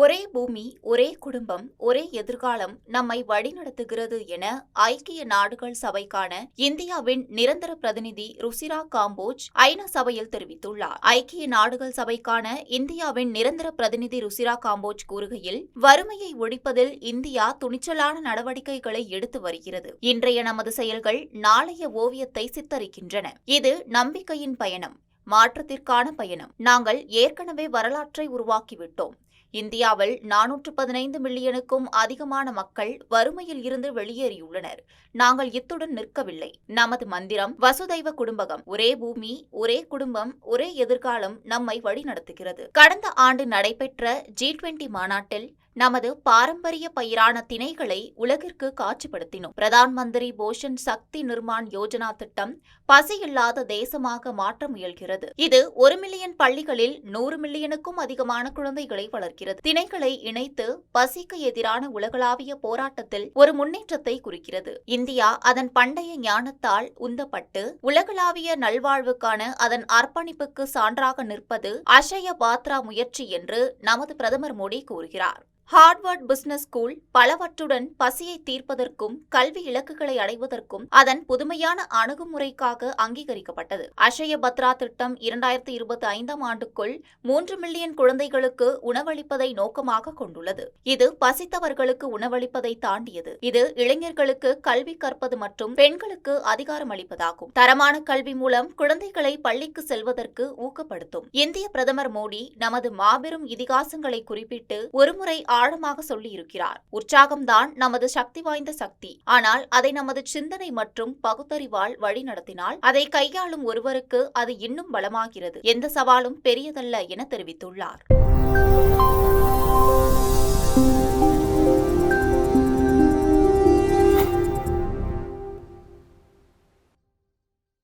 ஒரே பூமி, ஒரே குடும்பம், ஒரே எதிர்காலம் நம்மை வழிநடத்துகிறது என ஐக்கிய நாடுகள் சபைக்கான இந்தியாவின் நிரந்தர பிரதிநிதி ருசிரா காம்போஜ் ஐநா சபையில் தெரிவித்துள்ளார். ஐக்கிய நாடுகள் சபைக்கான இந்தியாவின் நிரந்தர பிரதிநிதி ருசிரா காம்போஜ் கூறுகையில், வறுமையை ஒழிப்பதில் இந்தியா துணிச்சலான நடவடிக்கைகளை எடுத்து வருகிறது. இன்றைய நமது செயல்கள் நாளைய ஓவியத்தை சித்தரிக்கின்றன. இது நம்பிக்கையின் பயணம், மாற்றத்திற்கான பயணம். நாங்கள் ஏற்கனவே வரலாற்றை உருவாக்கிவிட்டோம். இந்தியாவில் 415 மில்லியனுக்கும் அதிகமான மக்கள் வறுமையில் இருந்து வெளியேறியுள்ளனர். நாங்கள் இத்துடன் நிற்கவில்லை. நமது மந்திரம் வசுதைவ குடும்பகம், ஒரே பூமி, ஒரே குடும்பம், ஒரே எதிர்காலம் நம்மை வழிநடத்துகிறது. கடந்த ஆண்டு நடைபெற்ற G20 மாநாட்டில் நமது பாரம்பரிய பயிரான திணைகளை உலகிற்கு காட்சிப்படுத்தினோம். பிரதான் மந்திரி போஷன் சக்தி நிர்மாண் யோஜனா திட்டம் பசியில்லாத தேசமாக மாற்ற முயல்கிறது. இது 1 மில்லியன் பள்ளிகளில் 100 மில்லியனுக்கும் அதிகமான குழந்தைகளை வளர்க்கிறது. திணைகளை இணைத்து பசிக்கு எதிரான உலகளாவிய போராட்டத்தில் ஒரு முன்னேற்றத்தை குறிக்கிறது. இந்தியா அதன் பண்டைய ஞானத்தால் உந்தப்பட்டு உலகளாவிய நல்வாழ்வுக்கான அதன் அர்ப்பணிப்புக்கு சான்றாக நிற்பது அஷய பாத்ரா முயற்சி என்று நமது பிரதமர் மோடி கூறுகிறார். ஹார்வர்ட் பிசினஸ் ஸ்கூல் பலவற்றுடன் பசியை தீர்ப்பதற்கும் கல்வி இலக்குகளை அடைவதற்கும் அதன் புதுமையான அணுகுமுறைக்காக அங்கீகரிக்கப்பட்டது. அஷய பத்ரா திட்டம் 2025ஆம் ஆண்டுக்குள் 3 மில்லியன் குழந்தைகளுக்கு உணவளிப்பதை நோக்கமாக கொண்டுள்ளது. இது பசித்தவர்களுக்கு உணவளிப்பதை தாண்டியது. இது இளைஞர்களுக்கு கல்வி கற்பது மற்றும் பெண்களுக்கு அதிகாரம் அளிப்பதாகும். தரமான கல்வி மூலம் குழந்தைகளை பள்ளிக்கு செல்வதற்கு ஊக்கப்படுத்தும். இந்திய பிரதமர் மோடி நமது மாபெரும் இதிகாசங்களை குறிப்பிட்டு ஒருமுறை ஆழமாக சொல்லியிருக்கிறார். உற்சாகம்தான் நமது சக்தி வாய்ந்த சக்தி. ஆனால் அதை நமது சிந்தனை மற்றும் பகுத்தறிவால் வழிநடத்தினால் அதை கையாளும் ஒருவருக்கு அது இன்னும் பலமாகிறது. எந்த சவாலும் பெரியதல்ல என தெரிவித்துள்ளார்.